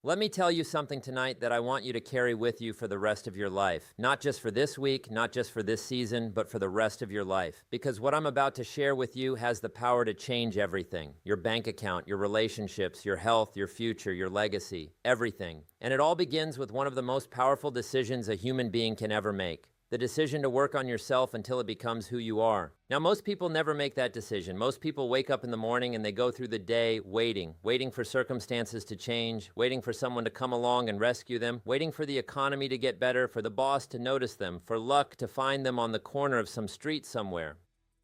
Let me tell you something tonight that I want you to carry with you for the rest of your life. Not just for this week, not just for this season, but for the rest of your life. Because what I'm about to share with you has the power to change everything. Your bank account, your relationships, your health, your future, your legacy, everything. And it all begins with one of the most powerful decisions a human being can ever make. The decision to work on yourself until it becomes who you are. Now, most people never make that decision. Most people wake up in the morning and they go through the day waiting for circumstances to change, waiting for someone to come along and rescue them, waiting for the economy to get better, for the boss to notice them, for luck to find them on the corner of some street somewhere.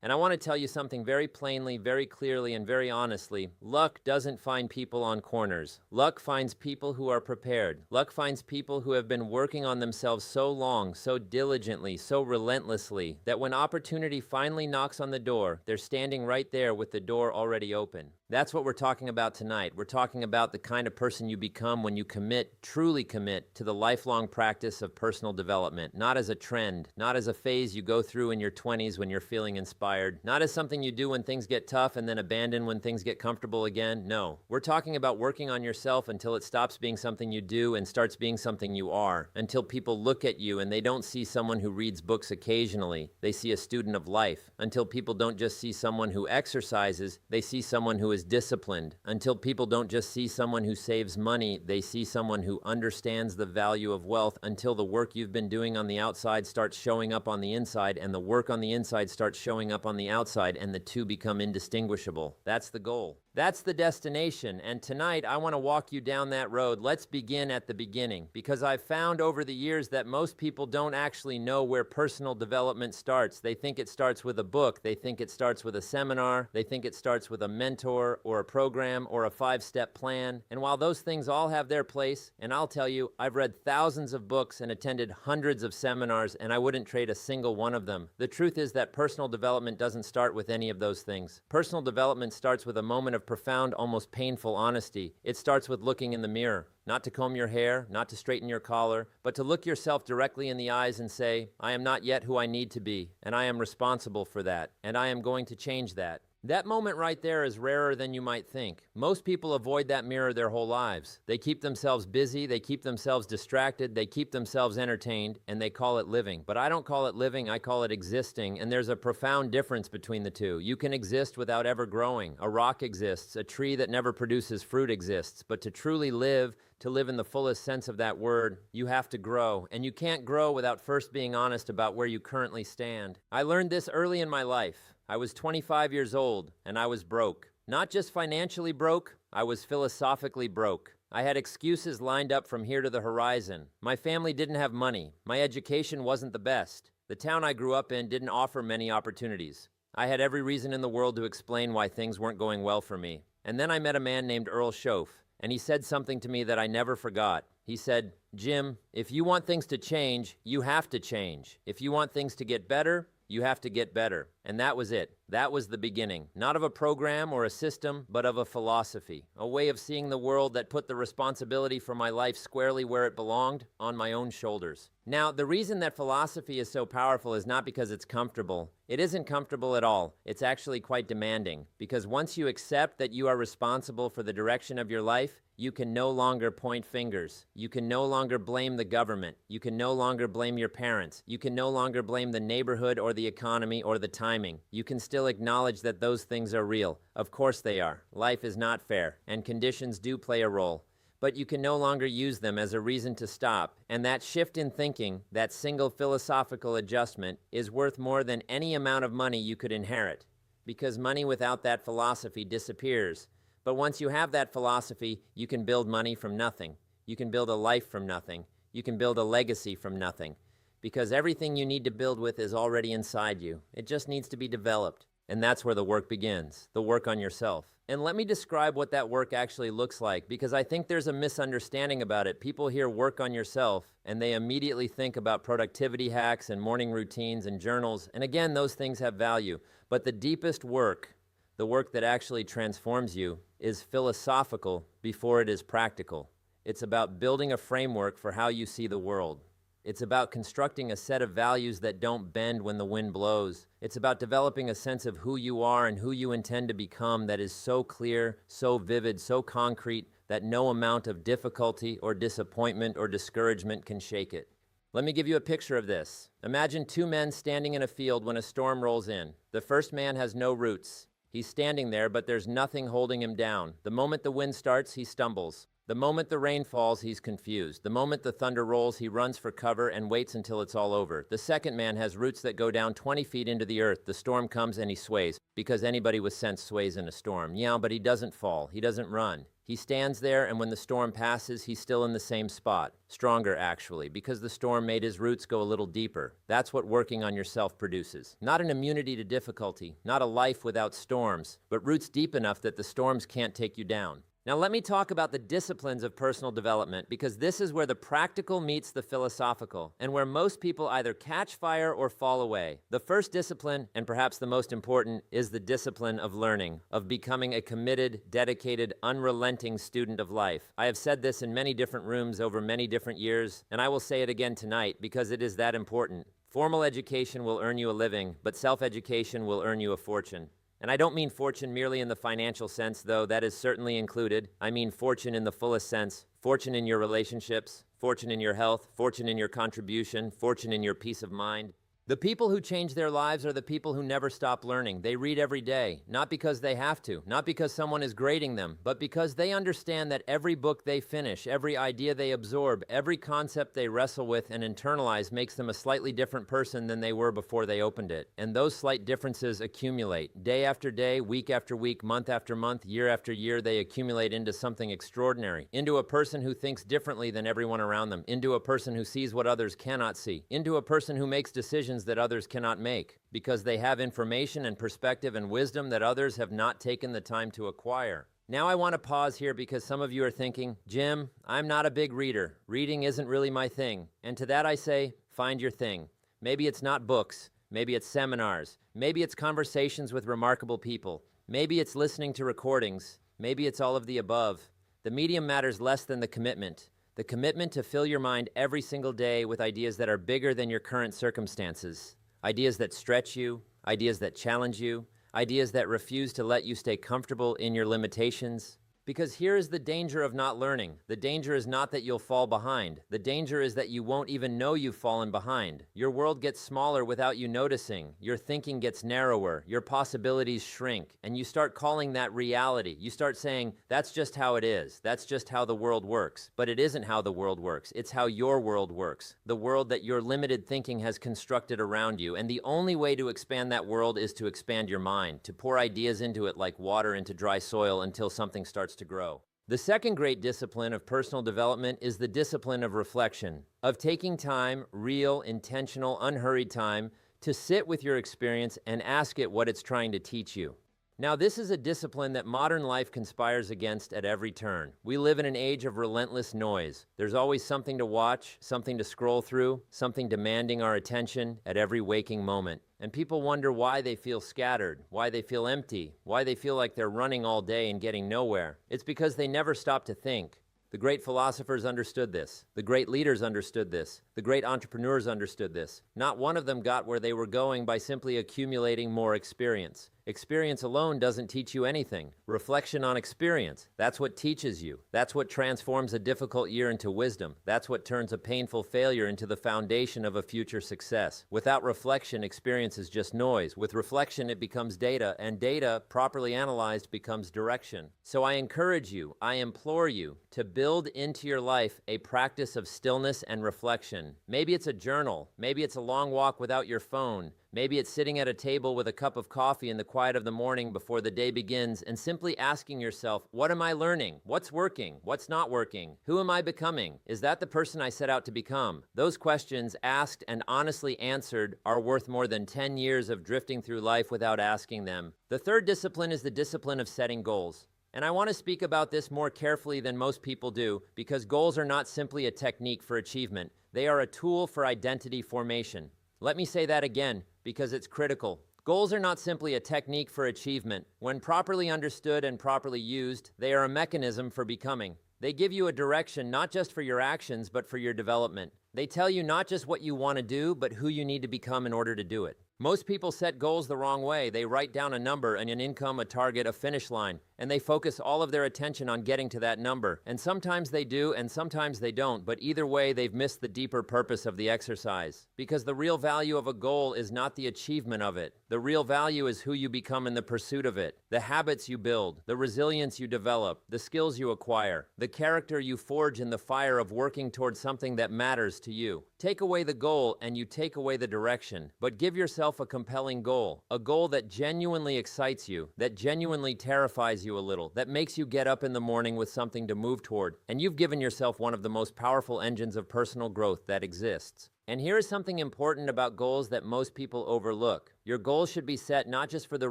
And I want to tell you something very plainly, very clearly, and very honestly. Luck doesn't find people on corners. Luck finds people who are prepared. Luck finds people who have been working on themselves so long, so diligently, so relentlessly, that when opportunity finally knocks on the door, they're standing right there with the door already open. That's what we're talking about tonight. We're talking about the kind of person you become when you commit, truly commit, to the lifelong practice of personal development. Not as a trend, not as a phase you go through in your 20s when you're feeling inspired, not as something you do when things get tough and then abandon when things get comfortable again. No, we're talking about working on yourself until it stops being something you do and starts being something you are. Until people look at you and they don't see someone who reads books occasionally, they see a student of life. Until people don't just see someone who exercises, they see someone who is disciplined. Until people don't just see someone who saves money, they see someone who understands the value of wealth. Until the work you've been doing on the outside starts showing up on the inside, and the work on the inside starts showing up on the outside, and the two become indistinguishable. That's the goal. That's the destination, and tonight I want to walk you down that road. Let's begin at the beginning, because I've found over the years that most people don't actually know where personal development starts. They think it starts with a book, they think it starts with a seminar, they think it starts with a mentor or a program or a 5-step plan. And while those things all have their place, and I'll tell you, I've read thousands of books and attended hundreds of seminars, and I wouldn't trade a single one of them. The truth is that personal development doesn't start with any of those things. Personal development starts with a moment of profound, almost painful honesty. It starts with looking in the mirror, not to comb your hair, not to straighten your collar, but to look yourself directly in the eyes and say, I am not yet who I need to be, and I am responsible for that, and I am going to change that. That moment right there is rarer than you might think. Most people avoid that mirror their whole lives. They keep themselves busy, they keep themselves distracted, they keep themselves entertained, and they call it living. But I don't call it living, I call it existing, and there's a profound difference between the two. You can exist without ever growing. A rock exists, a tree that never produces fruit exists, but to truly live, to live in the fullest sense of that word, you have to grow, and you can't grow without first being honest about where you currently stand. I learned this early in my life. I was 25 years old, and I was broke. Not just financially broke, I was philosophically broke. I had excuses lined up from here to the horizon. My family didn't have money. My education wasn't the best. The town I grew up in didn't offer many opportunities. I had every reason in the world to explain why things weren't going well for me. And then I met a man named Earl Schoaf, and he said something to me that I never forgot. He said, Jim, if you want things to change, you have to change. If you want things to get better, you have to get better. And that was it. That was the beginning. Not of a program or a system, but of a philosophy. A way of seeing the world that put the responsibility for my life squarely where it belonged, on my own shoulders. Now, the reason that philosophy is so powerful is not because it's comfortable. It isn't comfortable at all. It's actually quite demanding. Because once you accept that you are responsible for the direction of your life, you can no longer point fingers. You can no longer blame the government. You can no longer blame your parents. You can no longer blame the neighborhood or the economy or the timing. You can still acknowledge that those things are real. Of course they are. Life is not fair, and conditions do play a role. But you can no longer use them as a reason to stop. And that shift in thinking, that single philosophical adjustment, is worth more than any amount of money you could inherit. Because money without that philosophy disappears. But once you have that philosophy, you can build money from nothing. You can build a life from nothing. You can build a legacy from nothing. Because everything you need to build with is already inside you. It just needs to be developed. And that's where the work begins, the work on yourself. And let me describe what that work actually looks like, because I think there's a misunderstanding about it. People hear work on yourself, and they immediately think about productivity hacks and morning routines and journals. And again, those things have value. But the deepest work, the work that actually transforms you, is philosophical before it is practical. It's about building a framework for how you see the world. It's about constructing a set of values that don't bend when the wind blows. It's about developing a sense of who you are and who you intend to become that is so clear, so vivid, so concrete, that no amount of difficulty or disappointment or discouragement can shake it. Let me give you a picture of this. Imagine two men standing in a field when a storm rolls in. The first man has no roots. He's standing there, but there's nothing holding him down. The moment the wind starts, he stumbles. The moment the rain falls, he's confused. The moment the thunder rolls, he runs for cover and waits until it's all over. The second man has roots that go down 20 feet into the earth. The storm comes and he sways, because anybody with sense sways in a storm. Yeah, but he doesn't fall. He doesn't run. He stands there, and when the storm passes, he's still in the same spot. Stronger, actually, because the storm made his roots go a little deeper. That's what working on yourself produces. Not an immunity to difficulty, not a life without storms, but roots deep enough that the storms can't take you down. Now let me talk about the disciplines of personal development, because this is where the practical meets the philosophical, and where most people either catch fire or fall away. The first discipline, and perhaps the most important, is the discipline of learning, of becoming a committed, dedicated, unrelenting student of life. I have said this in many different rooms over many different years, and I will say it again tonight because it is that important. Formal education will earn you a living, but self-education will earn you a fortune. And I don't mean fortune merely in the financial sense, though that is certainly included. I mean fortune in the fullest sense. Fortune in your relationships, fortune in your health, fortune in your contribution, fortune in your peace of mind. The people who change their lives are the people who never stop learning. They read every day, not because they have to, not because someone is grading them, but because they understand that every book they finish, every idea they absorb, every concept they wrestle with and internalize makes them a slightly different person than they were before they opened it. And those slight differences accumulate. Day after day, week after week, month after month, year after year, they accumulate into something extraordinary, into a person who thinks differently than everyone around them, into a person who sees what others cannot see, into a person who makes decisions that others cannot make, because they have information and perspective and wisdom that others have not taken the time to acquire. Now I want to pause here because some of you are thinking, Jim, I'm not a big reader. Reading isn't really my thing. And to that I say, find your thing. Maybe it's not books. Maybe it's seminars. Maybe it's conversations with remarkable people. Maybe it's listening to recordings. Maybe it's all of the above. The medium matters less than the commitment. The commitment to fill your mind every single day with ideas that are bigger than your current circumstances. Ideas that stretch you, ideas that challenge you, ideas that refuse to let you stay comfortable in your limitations. Because here is the danger of not learning. The danger is not that you'll fall behind. The danger is that you won't even know you've fallen behind. Your world gets smaller without you noticing. Your thinking gets narrower. Your possibilities shrink. And you start calling that reality. You start saying, that's just how it is. That's just how the world works. But it isn't how the world works. It's how your world works. The world that your limited thinking has constructed around you. And the only way to expand that world is to expand your mind, to pour ideas into it like water into dry soil until something starts to grow. The second great discipline of personal development is the discipline of reflection, of taking time, real, intentional, unhurried time, to sit with your experience and ask it what it's trying to teach you. Now, this is a discipline that modern life conspires against at every turn. We live in an age of relentless noise. There's always something to watch, something to scroll through, something demanding our attention at every waking moment. And people wonder why they feel scattered, why they feel empty, why they feel like they're running all day and getting nowhere. It's because they never stop to think. The great philosophers understood this. The great leaders understood this. The great entrepreneurs understood this. Not one of them got where they were going by simply accumulating more experience. Experience alone doesn't teach you anything. Reflection on experience, that's what teaches you. That's what transforms a difficult year into wisdom. That's what turns a painful failure into the foundation of a future success. Without reflection, experience is just noise. With reflection, it becomes data, and data, properly analyzed, becomes direction. So I encourage you, I implore you, to build into your life a practice of stillness and reflection. Maybe it's a journal. Maybe it's a long walk without your phone. Maybe it's sitting at a table with a cup of coffee in the quiet of the morning before the day begins and simply asking yourself, what am I learning? What's working? What's not working? Who am I becoming? Is that the person I set out to become? Those questions, asked and honestly answered, are worth more than 10 years of drifting through life without asking them. The third discipline is the discipline of setting goals. And I want to speak about this more carefully than most people do, because goals are not simply a technique for achievement. They are a tool for identity formation. Let me say that again, because it's critical. Goals are not simply a technique for achievement. When properly understood and properly used, they are a mechanism for becoming. They give you a direction not just for your actions, but for your development. They tell you not just what you want to do, but who you need to become in order to do it. Most people set goals the wrong way. They write down a number and an income, a target, a finish line, and they focus all of their attention on getting to that number. And sometimes they do, and sometimes they don't, but either way, they've missed the deeper purpose of the exercise. Because the real value of a goal is not the achievement of it. The real value is who you become in the pursuit of it, the habits you build, the resilience you develop, the skills you acquire, the character you forge in the fire of working towards something that matters to you. Take away the goal and you take away the direction, but give yourself a compelling goal, a goal that genuinely excites you, that genuinely terrifies you a little, that makes you get up in the morning with something to move toward, and you've given yourself one of the most powerful engines of personal growth that exists. And here is something important about goals that most people overlook. Your goals should be set not just for the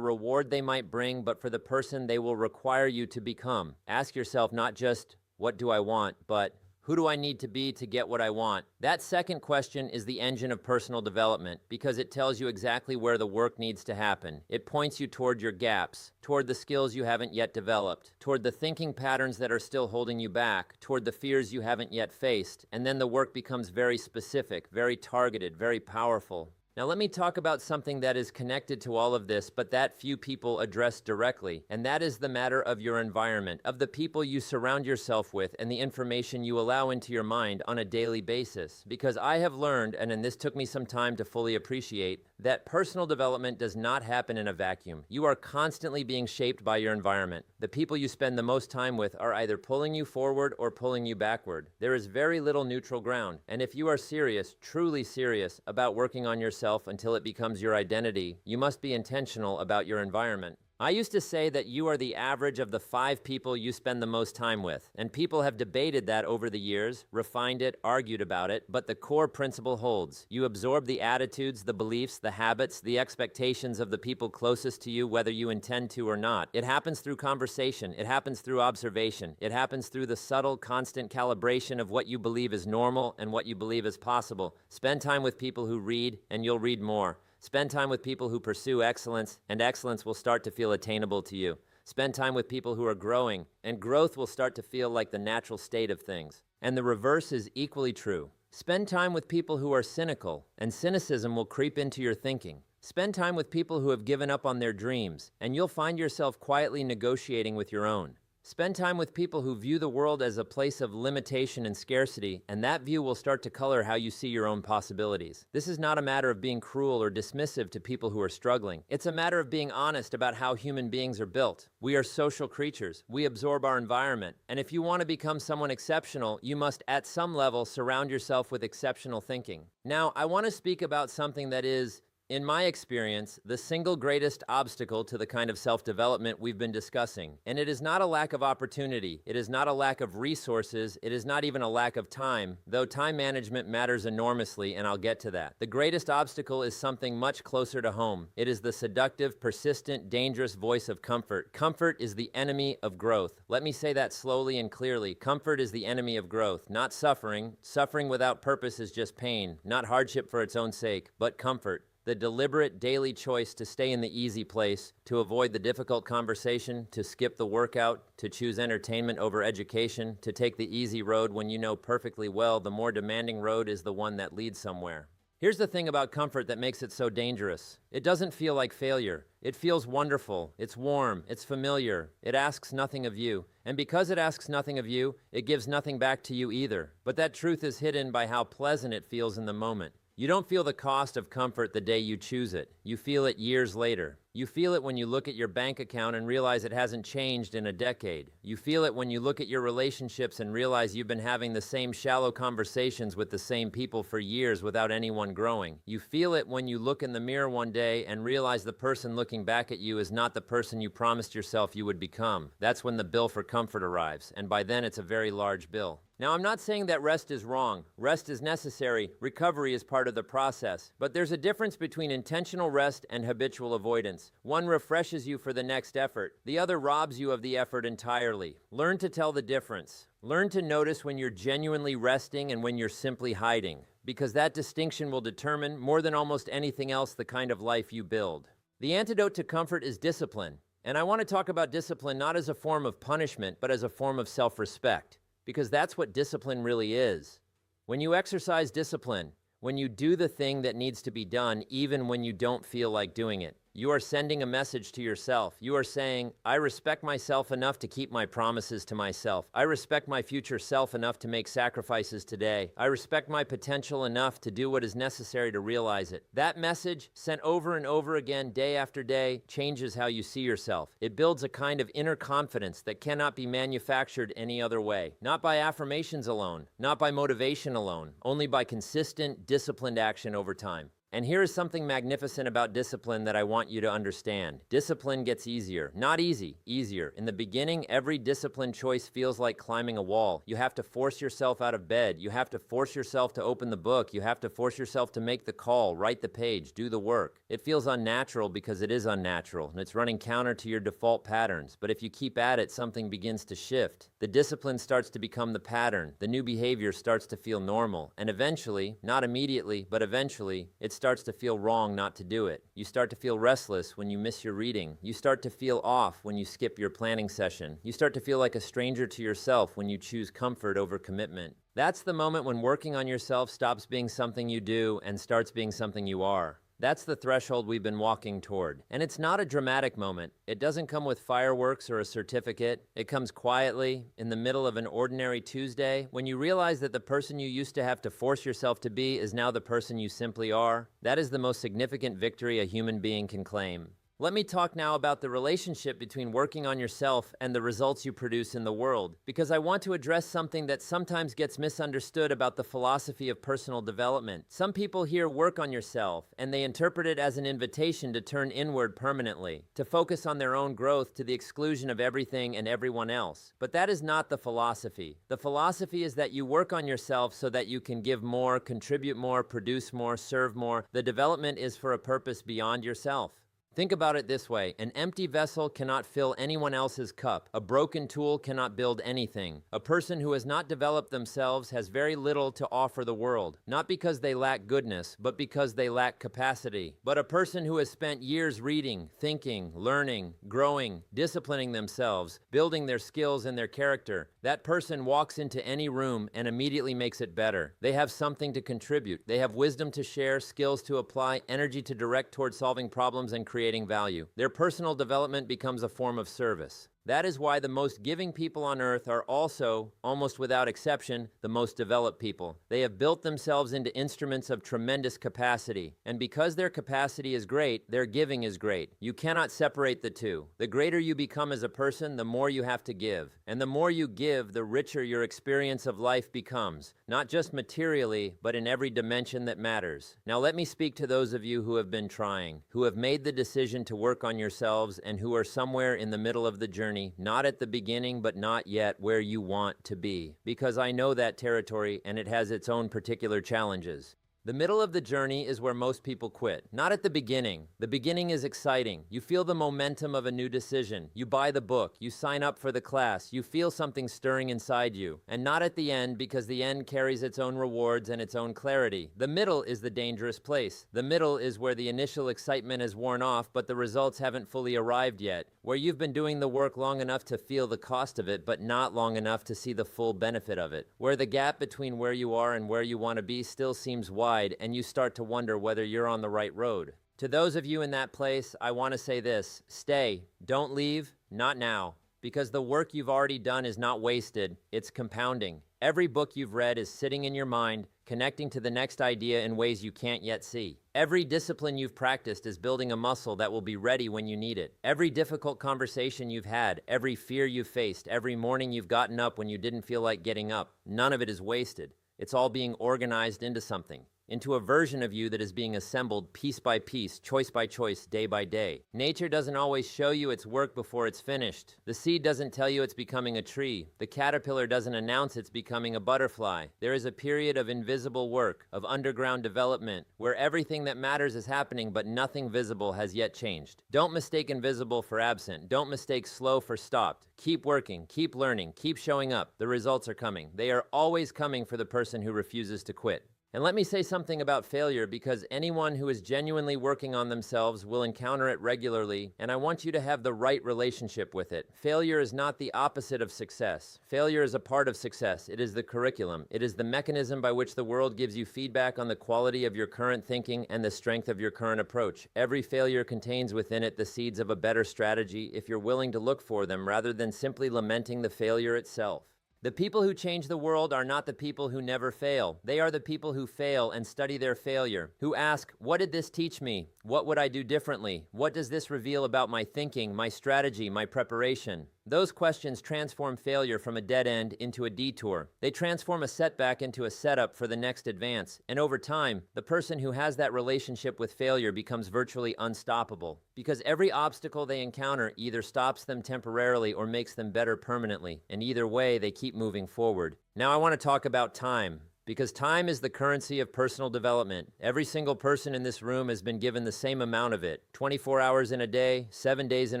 reward they might bring, but for the person they will require you to become. Ask yourself not just, what do I want, but who do I need to be to get what I want? That second question is the engine of personal development because it tells you exactly where the work needs to happen. It points you toward your gaps, toward the skills you haven't yet developed, toward the thinking patterns that are still holding you back, toward the fears you haven't yet faced, and then the work becomes very specific, very targeted, very powerful. Now let me talk about something that is connected to all of this, but that few people address directly, and that is the matter of your environment, of the people you surround yourself with and the information you allow into your mind on a daily basis. Because I have learned, and this took me some time to fully appreciate, that personal development does not happen in a vacuum. You are constantly being shaped by your environment. The people you spend the most time with are either pulling you forward or pulling you backward. There is very little neutral ground, and if you are serious, truly serious, about working on yourself until it becomes your identity, you must be intentional about your environment. I used to say that you are the average of the 5 people you spend the most time with, and people have debated that over the years, refined it, argued about it, but the core principle holds. You absorb the attitudes, the beliefs, the habits, the expectations of the people closest to you, whether you intend to or not. It happens through conversation, it happens through observation, it happens through the subtle, constant calibration of what you believe is normal and what you believe is possible. Spend time with people who read, and you'll read more. Spend time with people who pursue excellence, and excellence will start to feel attainable to you. Spend time with people who are growing, and growth will start to feel like the natural state of things. And the reverse is equally true. Spend time with people who are cynical, and cynicism will creep into your thinking. Spend time with people who have given up on their dreams, and you'll find yourself quietly negotiating with your own. Spend time with people who view the world as a place of limitation and scarcity, and that view will start to color how you see your own possibilities. This is not a matter of being cruel or dismissive to people who are struggling. It's a matter of being honest about how human beings are built. We are social creatures. We absorb our environment. And if you want to become someone exceptional, you must, at some level, surround yourself with exceptional thinking. Now, I want to speak about something that is, in my experience, the single greatest obstacle to the kind of self-development we've been discussing. And it is not a lack of opportunity. It is not a lack of resources. It is not even a lack of time, though time management matters enormously, and I'll get to that. The greatest obstacle is something much closer to home. It is the seductive, persistent, dangerous voice of comfort. Comfort is the enemy of growth. Let me say that slowly and clearly. Comfort is the enemy of growth, not suffering. Suffering without purpose is just pain, not hardship for its own sake, but comfort. The deliberate daily choice to stay in the easy place, to avoid the difficult conversation, to skip the workout, to choose entertainment over education, to take the easy road when you know perfectly well the more demanding road is the one that leads somewhere. Here's the thing about comfort that makes it so dangerous. It doesn't feel like failure. It feels wonderful. It's warm. It's familiar. It asks nothing of you. And because it asks nothing of you, it gives nothing back to you either. But that truth is hidden by how pleasant it feels in the moment. You don't feel the cost of comfort the day you choose it. You feel it years later. You feel it when you look at your bank account and realize it hasn't changed in a decade. You feel it when you look at your relationships and realize you've been having the same shallow conversations with the same people for years without anyone growing. You feel it when you look in the mirror one day and realize the person looking back at you is not the person you promised yourself you would become. That's when the bill for comfort arrives, and by then it's a very large bill. Now, I'm not saying that rest is wrong. Rest is necessary. Recovery is part of the process. But there's a difference between intentional rest and habitual avoidance. One refreshes you for the next effort. The other robs you of the effort entirely. Learn to tell the difference. Learn to notice when you're genuinely resting and when you're simply hiding, because that distinction will determine, more than almost anything else, the kind of life you build. The antidote to comfort is discipline. And I want to talk about discipline not as a form of punishment, but as a form of self-respect. Because that's what discipline really is. When you exercise discipline, When you do the thing that needs to be done, even when you don't feel like doing it. You are sending a message to yourself. You are saying, I respect myself enough to keep my promises to myself. I respect my future self enough to make sacrifices today. I respect my potential enough to do what is necessary to realize it. That message, sent over and over again, day after day, changes how you see yourself. It builds a kind of inner confidence that cannot be manufactured any other way. Not by affirmations alone, not by motivation alone, only by consistent, disciplined action over time. And here is something magnificent about discipline that I want you to understand. Discipline gets easier. Not easy, easier. In the beginning, every discipline choice feels like climbing a wall. You have to force yourself out of bed. You have to force yourself to open the book. You have to force yourself to make the call, write the page, do the work. It feels unnatural because it is unnatural, and it's running counter to your default patterns. But if you keep at it, something begins to shift. The discipline starts to become the pattern. The new behavior starts to feel normal. And eventually, not immediately, but eventually, it starts to feel wrong not to do it. You start to feel restless when you miss your reading. You start to feel off when you skip your planning session. You start to feel like a stranger to yourself when you choose comfort over commitment. That's the moment when working on yourself stops being something you do and starts being something you are. That's the threshold we've been walking toward. And it's not a dramatic moment. It doesn't come with fireworks or a certificate. It comes quietly, in the middle of an ordinary Tuesday, when you realize that the person you used to have to force yourself to be is now the person you simply are. That is the most significant victory a human being can claim. Let me talk now about the relationship between working on yourself and the results you produce in the world, because I want to address something that sometimes gets misunderstood about the philosophy of personal development. Some people hear work on yourself, and they interpret it as an invitation to turn inward permanently, to focus on their own growth to the exclusion of everything and everyone else. But that is not the philosophy. The philosophy is that you work on yourself so that you can give more, contribute more, produce more, serve more. The development is for a purpose beyond yourself. Think about it this way. An empty vessel cannot fill anyone else's cup. A broken tool cannot build anything. A person who has not developed themselves has very little to offer the world, not because they lack goodness, but because they lack capacity. But a person who has spent years reading, thinking, learning, growing, disciplining themselves, building their skills and their character, that person walks into any room and immediately makes it better. They have something to contribute. They have wisdom to share, skills to apply, energy to direct toward solving problems and creating value. Their personal development becomes a form of service. That is why the most giving people on earth are also, almost without exception, the most developed people. They have built themselves into instruments of tremendous capacity. And because their capacity is great, their giving is great. You cannot separate the two. The greater you become as a person, the more you have to give. And the more you give, the richer your experience of life becomes, not just materially, but in every dimension that matters. Now let me speak to those of you who have been trying, who have made the decision to work on yourselves, and who are somewhere in the middle of the journey. Not at the beginning, but not yet where you want to be. Because I know that territory, and it has its own particular challenges. The middle of the journey is where most people quit. Not at the beginning. The beginning is exciting. You feel the momentum of a new decision. You buy the book. You sign up for the class. You feel something stirring inside you. And not at the end, because the end carries its own rewards and its own clarity. The middle is the dangerous place. The middle is where the initial excitement has worn off, but the results haven't fully arrived yet. Where you've been doing the work long enough to feel the cost of it, but not long enough to see the full benefit of it. Where the gap between where you are and where you want to be still seems wide, and you start to wonder whether you're on the right road. To those of you in that place, I want to say this: stay, don't leave, not now, because the work you've already done is not wasted, it's compounding. Every book you've read is sitting in your mind, connecting to the next idea in ways you can't yet see. Every discipline you've practiced is building a muscle that will be ready when you need it. Every difficult conversation you've had, every fear you've faced, every morning you've gotten up when you didn't feel like getting up, none of it is wasted. It's all being organized into something, into a version of you that is being assembled piece by piece, choice by choice, day by day. Nature doesn't always show you its work before it's finished. The seed doesn't tell you it's becoming a tree. The caterpillar doesn't announce it's becoming a butterfly. There is a period of invisible work, of underground development, where everything that matters is happening, but nothing visible has yet changed. Don't mistake invisible for absent. Don't mistake slow for stopped. Keep working, keep learning, keep showing up. The results are coming. They are always coming for the person who refuses to quit. And let me say something about failure, because anyone who is genuinely working on themselves will encounter it regularly, and I want you to have the right relationship with it. Failure is not the opposite of success. Failure is a part of success. It is the curriculum. It is the mechanism by which the world gives you feedback on the quality of your current thinking and the strength of your current approach. Every failure contains within it the seeds of a better strategy if you're willing to look for them rather than simply lamenting the failure itself. The people who change the world are not the people who never fail. They are the people who fail and study their failure, who ask, what did this teach me? What would I do differently? What does this reveal about my thinking, my strategy, my preparation? Those questions transform failure from a dead end into a detour. They transform a setback into a setup for the next advance. And over time, the person who has that relationship with failure becomes virtually unstoppable, because every obstacle they encounter either stops them temporarily or makes them better permanently. And either way, they keep moving forward. Now I want to talk about time, because time is the currency of personal development. Every single person in this room has been given the same amount of it. 24 hours in a day, 7 days in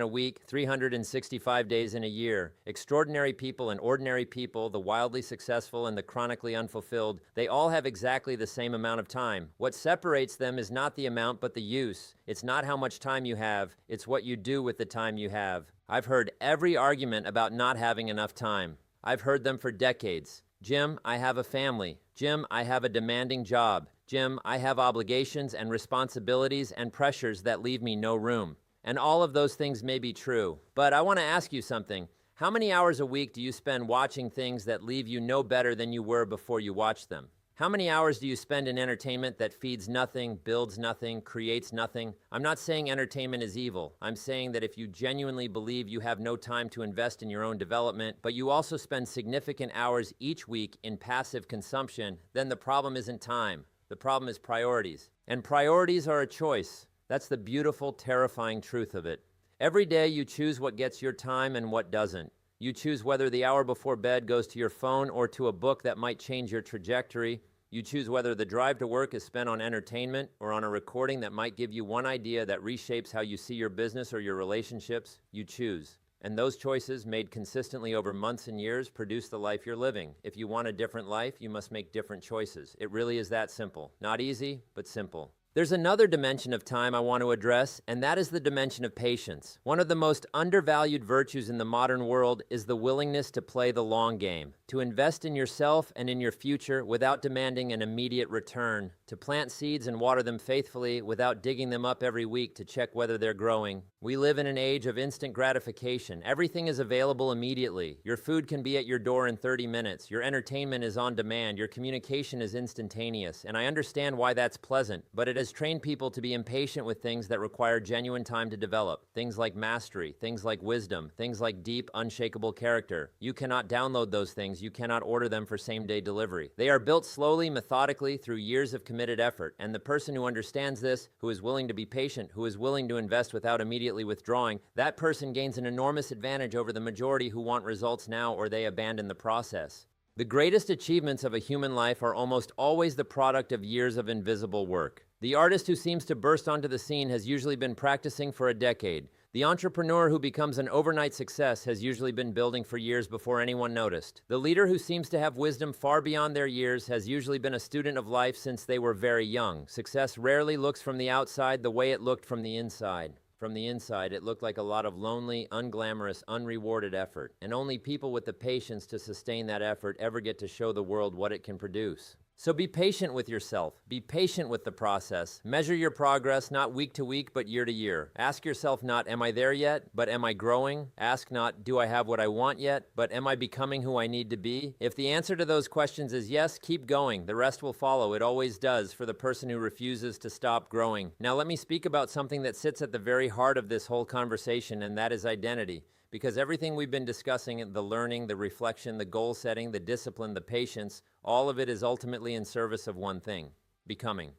a week, 365 days in a year. Extraordinary people and ordinary people, the wildly successful and the chronically unfulfilled, they all have exactly the same amount of time. What separates them is not the amount, but the use. It's not how much time you have, it's what you do with the time you have. I've heard every argument about not having enough time. I've heard them for decades. Jim, I have a family. Jim, I have a demanding job. Jim, I have obligations and responsibilities and pressures that leave me no room. And all of those things may be true. But I want to ask you something. How many hours a week do you spend watching things that leave you no better than you were before you watched them? How many hours do you spend in entertainment that feeds nothing, builds nothing, creates nothing? I'm not saying entertainment is evil. I'm saying that if you genuinely believe you have no time to invest in your own development, but you also spend significant hours each week in passive consumption, then the problem isn't time. The problem is priorities. And priorities are a choice. That's the beautiful, terrifying truth of it. Every day you choose what gets your time and what doesn't. You choose whether the hour before bed goes to your phone or to a book that might change your trajectory. You choose whether the drive to work is spent on entertainment or on a recording that might give you one idea that reshapes how you see your business or your relationships. You choose. And those choices, made consistently over months and years, produce the life you're living. If you want a different life, you must make different choices. It really is that simple. Not easy, but simple. There's another dimension of time I want to address, and that is the dimension of patience. One of the most undervalued virtues in the modern world is the willingness to play the long game, to invest in yourself and in your future without demanding an immediate return, to plant seeds and water them faithfully without digging them up every week to check whether they're growing. We live in an age of instant gratification. Everything is available immediately. Your food can be at your door in 30 minutes. Your entertainment is on demand. Your communication is instantaneous. And I understand why that's pleasant, but it has trained people to be impatient with things that require genuine time to develop. Things like mastery, things like wisdom, things like deep, unshakable character. You cannot download those things. You cannot order them for same-day delivery. They are built slowly, methodically, through years of committed effort. And the person who understands this, who is willing to be patient, who is willing to invest without immediately withdrawing, that person gains an enormous advantage over the majority who want results now or they abandon the process. The greatest achievements of a human life are almost always the product of years of invisible work. The artist who seems to burst onto the scene has usually been practicing for a decade. The entrepreneur who becomes an overnight success has usually been building for years before anyone noticed. The leader who seems to have wisdom far beyond their years has usually been a student of life since they were very young. Success rarely looks from the outside the way it looked from the inside. From the inside, it looked like a lot of lonely, unglamorous, unrewarded effort. And only people with the patience to sustain that effort ever get to show the world what it can produce. So be patient with yourself. Be patient with the process. Measure your progress not week to week, but year to year. Ask yourself not, am I there yet, but am I growing? Ask not, do I have what I want yet, but am I becoming who I need to be? If the answer to those questions is yes, keep going. The rest will follow. It always does for the person who refuses to stop growing. Now let me speak about something that sits at the very heart of this whole conversation, and that is identity. Because everything we've been discussing, the learning, the reflection, the goal setting, the discipline, the patience, all of it is ultimately in service of one thing: becoming.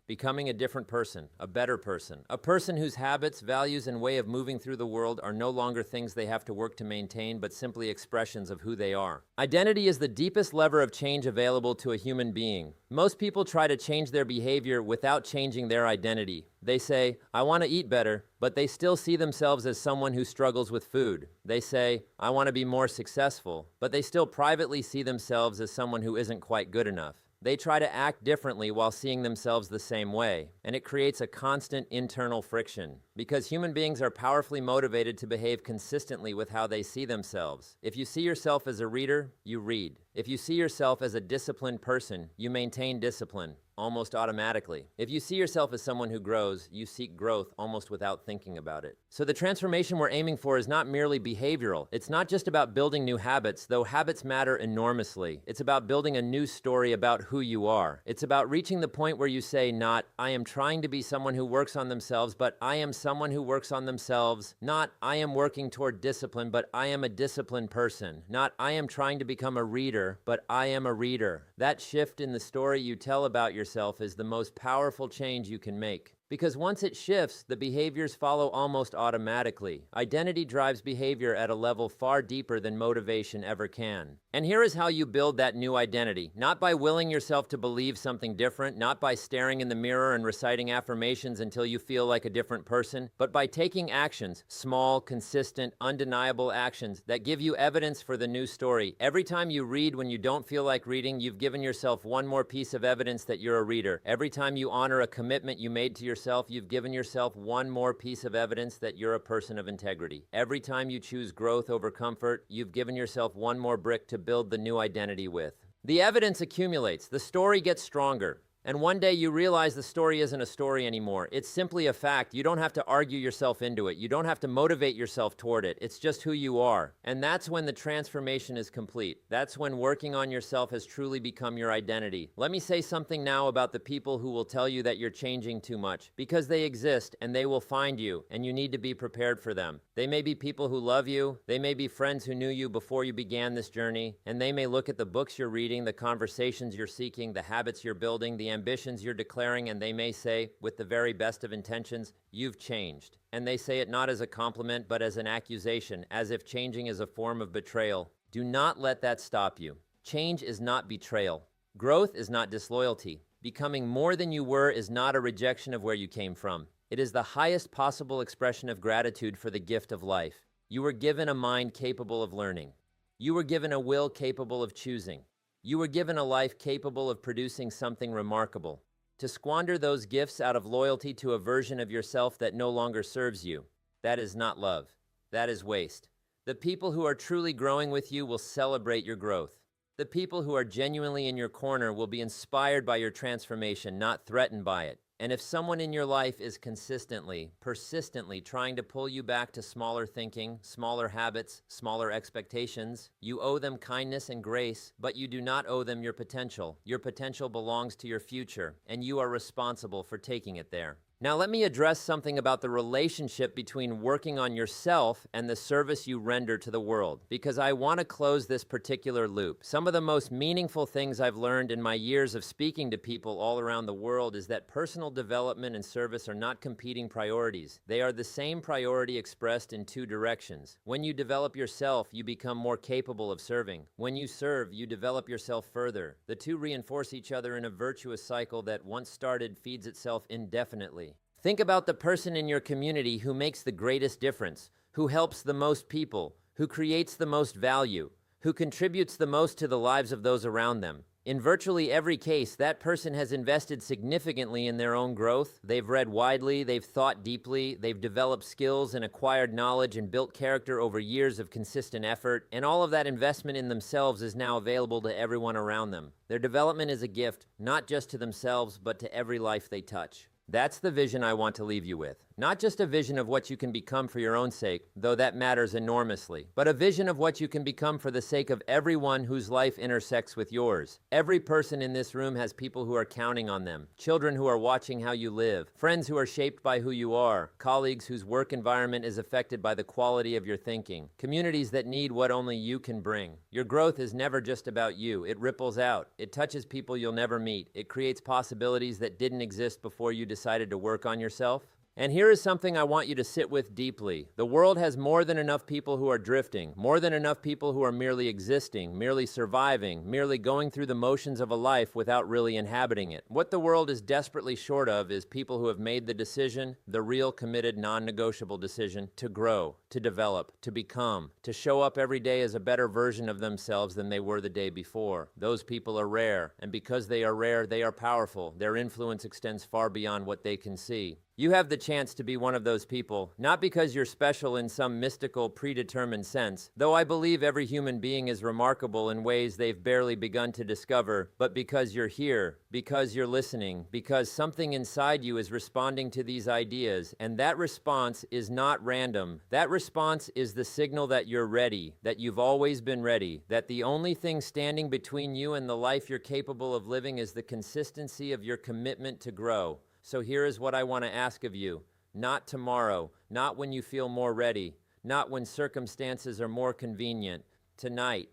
Becoming a different person, a better person, a person whose habits, values, and way of moving through the world are no longer things they have to work to maintain, but simply expressions of who they are. Identity is the deepest lever of change available to a human being. Most people try to change their behavior without changing their identity. They say, I want to eat better, but they still see themselves as someone who struggles with food. They say, I want to be more successful, but they still privately see themselves as someone who isn't quite good enough. They try to act differently while seeing themselves the same way, and it creates a constant internal friction. Because human beings are powerfully motivated to behave consistently with how they see themselves. If you see yourself as a reader, you read. If you see yourself as a disciplined person, you maintain discipline almost automatically. If you see yourself as someone who grows, you seek growth almost without thinking about it. So the transformation we're aiming for is not merely behavioral. It's not just about building new habits, though habits matter enormously. It's about building a new story about who you are. It's about reaching the point where you say not, I am trying to be someone who works on themselves, but I am someone who works on themselves. Not, I am working toward discipline, but I am a disciplined person. Not, I am trying to become a reader, but I am a reader. That shift in the story you tell about yourself is the most powerful change you can make. Because once it shifts, the behaviors follow almost automatically. Identity drives behavior at a level far deeper than motivation ever can. And here is how you build that new identity. Not by willing yourself to believe something different, not by staring in the mirror and reciting affirmations until you feel like a different person, but by taking actions, small, consistent, undeniable actions that give you evidence for the new story. Every time you read when you don't feel like reading, you've given yourself one more piece of evidence that you're a reader. Every time you honor a commitment you made to yourself, you've given yourself one more piece of evidence that you're a person of integrity. Every time you choose growth over comfort, you've given yourself one more brick to build the new identity with. The evidence accumulates, the story gets stronger. And one day you realize the story isn't a story anymore. It's simply a fact. You don't have to argue yourself into it. You don't have to motivate yourself toward it. It's just who you are. And that's when the transformation is complete. That's when working on yourself has truly become your identity. Let me say something now about the people who will tell you that you're changing too much. Because they exist and they will find you, and you need to be prepared for them. They may be people who love you. They may be friends who knew you before you began this journey. And they may look at the books you're reading, the conversations you're seeking, the habits you're building, the ambitions you're declaring, and they may say, with the very best of intentions, you've changed. And they say it not as a compliment, but as an accusation, as if changing is a form of betrayal. Do not let that stop you. Change is not betrayal. Growth is not disloyalty. Becoming more than you were is not a rejection of where you came from. It is the highest possible expression of gratitude for the gift of life. You were given a mind capable of learning. You were given a will capable of choosing. You were given a life capable of producing something remarkable. To squander those gifts out of loyalty to a version of yourself that no longer serves you, that is not love. That is waste. The people who are truly growing with you will celebrate your growth. The people who are genuinely in your corner will be inspired by your transformation, not threatened by it. And if someone in your life is consistently, persistently trying to pull you back to smaller thinking, smaller habits, smaller expectations, you owe them kindness and grace, but you do not owe them your potential. Your potential belongs to your future, and you are responsible for taking it there. Now let me address something about the relationship between working on yourself and the service you render to the world, because I want to close this particular loop. Some of the most meaningful things I've learned in my years of speaking to people all around the world is that personal development and service are not competing priorities. They are the same priority expressed in two directions. When you develop yourself, you become more capable of serving. When you serve, you develop yourself further. The two reinforce each other in a virtuous cycle that, once started, feeds itself indefinitely. Think about the person in your community who makes the greatest difference, who helps the most people, who creates the most value, who contributes the most to the lives of those around them. In virtually every case, that person has invested significantly in their own growth. They've read widely, they've thought deeply, they've developed skills and acquired knowledge and built character over years of consistent effort, and all of that investment in themselves is now available to everyone around them. Their development is a gift, not just to themselves, but to every life they touch. That's the vision I want to leave you with. Not just a vision of what you can become for your own sake, though that matters enormously, but a vision of what you can become for the sake of everyone whose life intersects with yours. Every person in this room has people who are counting on them, children who are watching how you live, friends who are shaped by who you are, colleagues whose work environment is affected by the quality of your thinking, communities that need what only you can bring. Your growth is never just about you. It ripples out. It touches people you'll never meet. It creates possibilities that didn't exist before you decided to work on yourself. And here is something I want you to sit with deeply. The world has more than enough people who are drifting, more than enough people who are merely existing, merely surviving, merely going through the motions of a life without really inhabiting it. What the world is desperately short of is people who have made the decision, the real committed, non-negotiable decision, to grow, to develop, to become, to show up every day as a better version of themselves than they were the day before. Those people are rare, and because they are rare, they are powerful. Their influence extends far beyond what they can see. You have the chance to be one of those people, not because you're special in some mystical, predetermined sense, though I believe every human being is remarkable in ways they've barely begun to discover, but because you're here, because you're listening, because something inside you is responding to these ideas, and that response is not random. That response is the signal that you're ready, that you've always been ready, that the only thing standing between you and the life you're capable of living is the consistency of your commitment to grow. So here is what I want to ask of you. Not tomorrow, not when you feel more ready, not when circumstances are more convenient. Tonight,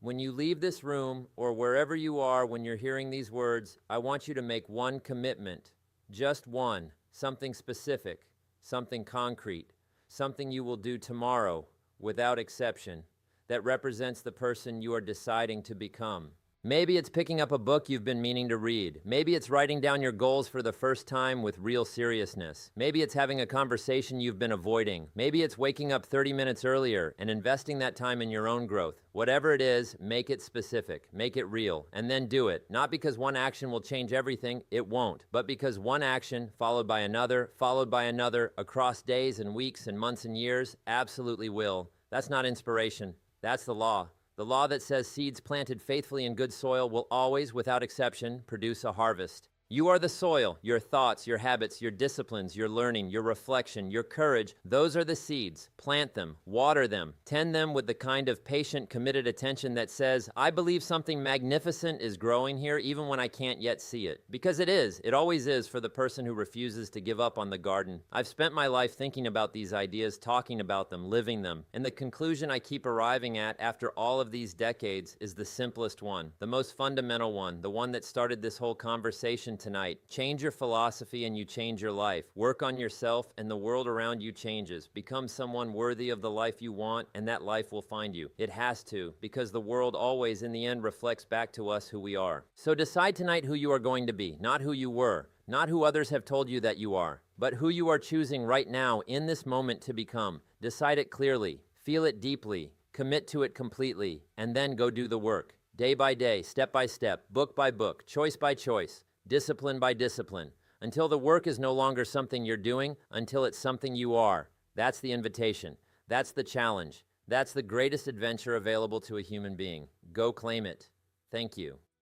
when you leave this room or wherever you are when you're hearing these words, I want you to make one commitment. Just one. Something specific, something concrete, something you will do tomorrow without exception that represents the person you are deciding to become. Maybe it's picking up a book you've been meaning to read. Maybe it's writing down your goals for the first time with real seriousness. Maybe it's having a conversation you've been avoiding. Maybe it's waking up 30 minutes earlier and investing that time in your own growth. Whatever it is, make it specific, make it real, and then do it. Not because one action will change everything, it won't, but because one action, followed by another, across days and weeks and months and years, absolutely will. That's not inspiration. That's the law. The law that says seeds planted faithfully in good soil will always, without exception, produce a harvest. You are the soil. Your thoughts, your habits, your disciplines, your learning, your reflection, your courage, those are the seeds. Plant them, water them, tend them with the kind of patient, committed attention that says, I believe something magnificent is growing here even when I can't yet see it. Because it is. It always is for the person who refuses to give up on the garden. I've spent my life thinking about these ideas, talking about them, living them. And the conclusion I keep arriving at after all of these decades is the simplest one, the most fundamental one, the one that started this whole conversation tonight. Change your philosophy and you change your life. Work on yourself and the world around you changes. Become someone worthy of the life you want and that life will find you. It has to, because the world always in the end reflects back to us who we are. So decide tonight who you are going to be, not who you were, not who others have told you that you are, but who you are choosing right now in this moment to become. Decide it clearly, feel it deeply, commit to it completely, and then go do the work. Day by day, step by step, book by book, choice by choice. Discipline by discipline, until the work is no longer something you're doing, until it's something you are. That's the invitation. That's the challenge. That's the greatest adventure available to a human being. Go claim it. Thank you.